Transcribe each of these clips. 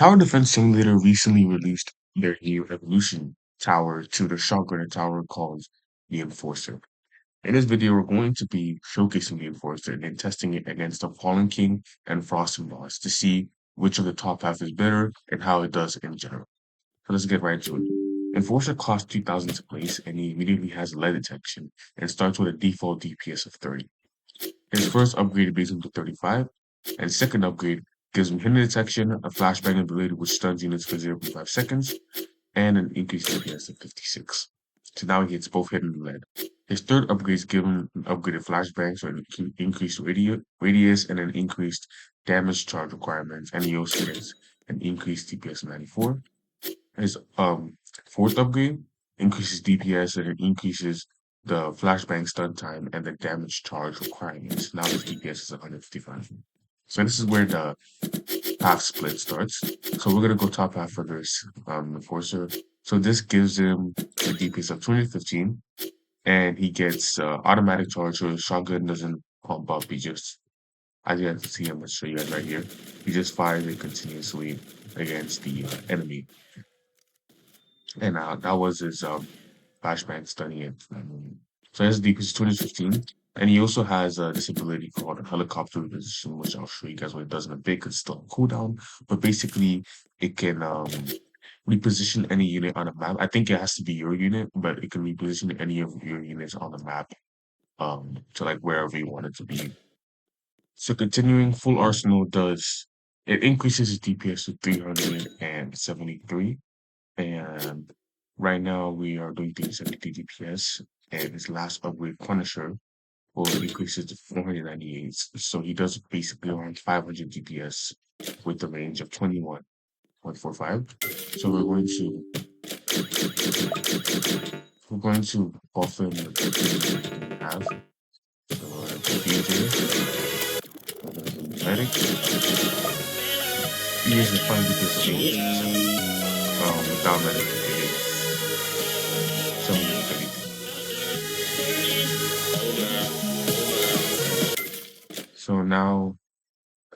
Tower Defense Simulator recently released their new evolution tower to the shotgunner tower called the Enforcer. In this video, we're going to be showcasing the Enforcer and then testing it against the Fallen King and Frost Boss to see which of the top half is better and how it does in general. So let's get right into it. Enforcer costs 2,000 to place and he immediately has lead detection and starts with a default DPS of 30. His first upgrade brings him to 35, and second upgrade gives him hidden detection, a flashbang ability which stuns units for 0.5 seconds, and an increased DPS of 56. So now he hits both hidden and lead. His third upgrades give him an upgraded flashbang, so an increased radius and an increased damage charge requirements, and he also gets an increased DPS of 94. His fourth upgrade increases DPS and it increases the flashbang stun time and the damage charge requirements. Now his DPS is 155. So this is where the half split starts. So we're gonna go top half for this Enforcer. So this gives him a DPS of 215, and he gets automatic charge. So his shotgun doesn't pump up. He just, as you have to see, I'm gonna show you guys right here. He just fires it continuously against the enemy, and that was his flashbang stunning it. So his DPS is 215. And he also has this ability called a helicopter reposition, which I'll show you guys what it does in a bit because it's still on cooldown. But basically, it can reposition any unit on a map. I think it has to be your unit, but it can reposition any of your units on the map to like wherever you want it to be. So continuing, full arsenal does it increases his DPS to 373, and right now we are doing 373 DPS, and his last upgrade, Punisher, will increase it to 498. So he does basically around 500 DPS with the range of 21.45. So we're going to buff him with the we have. So BJ, medic. He uses 5 DPS of 80%. Without medic, it is 733. So now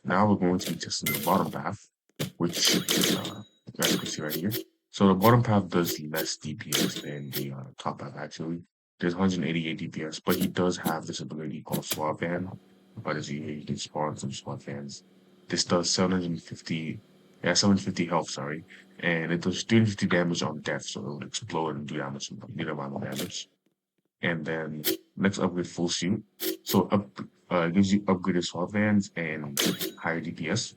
we're going to be testing the bottom path, which you guys can see right here. So the bottom path does less DPS than the top path actually. There's 188 DPS, but he does have this ability called Swap Fan. But as you hear, you can spawn some Swap Fans. This does 750 health, sorry. And it does 350 damage on death, so it'll explode and do damage, need amount of damage. And then next upgrade, full suit. So it gives you upgraded swap vans and higher DPS.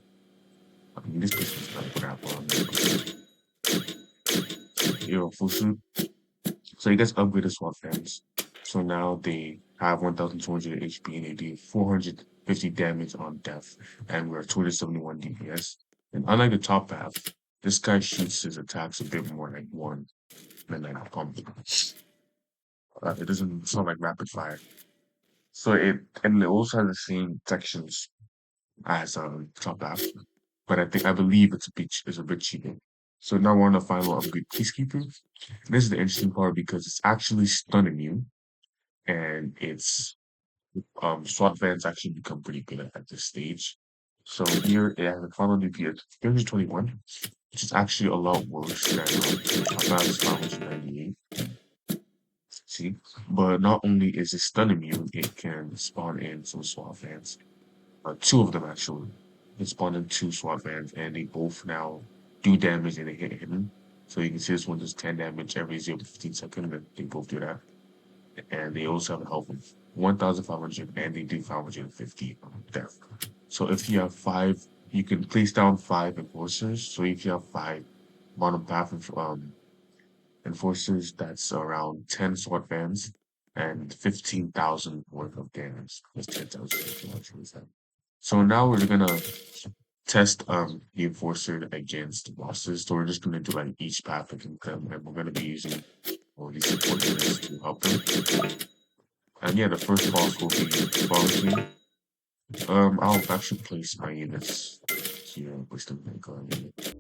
I mean, this person is not crap on you're full suit. So you guys upgraded swap vans. So now they have 1,200 HP and they do 450 damage on death, and we're 271 DPS. And unlike the top half, this guy shoots his attacks a bit more like one than like pump. It's not like rapid fire. So it also has the same sections as top half, but I believe it's a bit cheaper. So now we're on the final upgrade, Peacekeeper. This is the interesting part because it's actually stunning you, and it's SWAT vans actually become pretty good at this stage. So here it has a final DPS 321, which is actually a lot worse than top half's 598. See, but not only is it stun immune, it can spawn in some SWAT vans. Two of them actually. It spawned in 2 SWAT vans, and they both now do damage and they hit hidden. So you can see this one does 10 damage every 0.15 seconds, and they both do that. And they also have a health of 1,500, and they do 550 death. So if you have 5, you can place down 5 enforcers. So if you have 5 bottom path enforcers, that's around 10 sword vans and 15,000 worth of damage. That's 10,000. So now we're gonna test the enforcer against bosses. So we're just gonna do like each path against them, and we're gonna be using all these support units to help them. And yeah, the first boss will be Fallen. I'll actually place my units here. Wisdom Maker unit.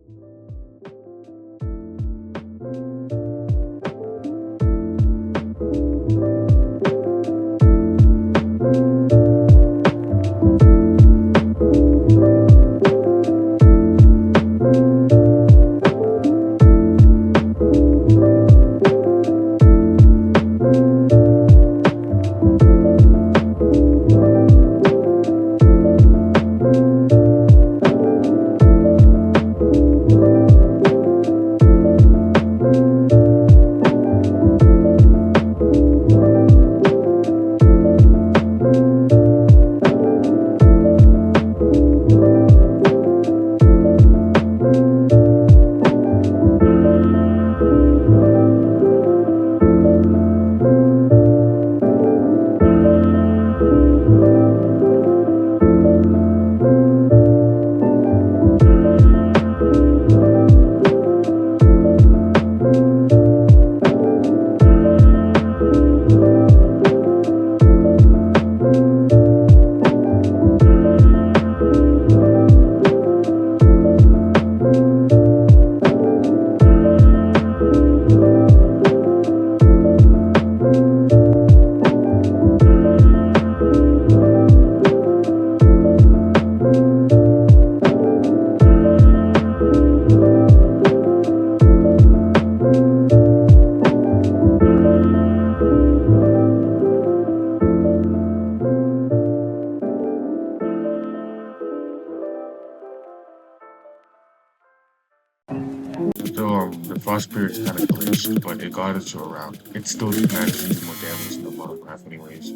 the frost spirit's kind of glitched, but it got us to around. It still manages to do more damage than the monocraft anyways.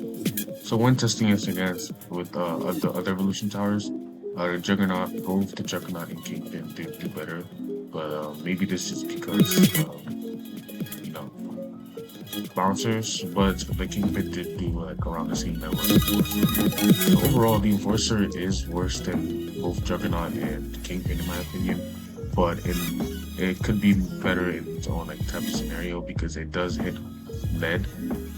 So when testing us against with the other evolution towers, the Juggernaut, both the Juggernaut and Kingpin did do better. But maybe this is because you know bouncers, but the Kingpin did do like around the same level as the Enforcer. So overall, the Enforcer is worse than both Juggernaut and Kingpin in my opinion. But it could be better in its own like type of scenario because it does hit lead and blue,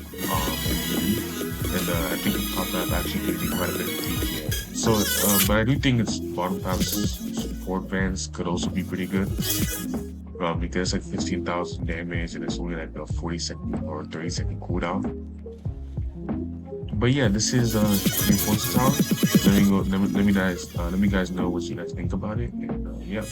and I think the top half actually gives you quite a bit of DPS. So, but I do think its bottom half's support bands could also be pretty good. Because like 15,000 damage and it's only like a 40-second or 30-second cooldown. But yeah, this is the Enforcer Tower. Let me guys know what you guys think about it, and yeah.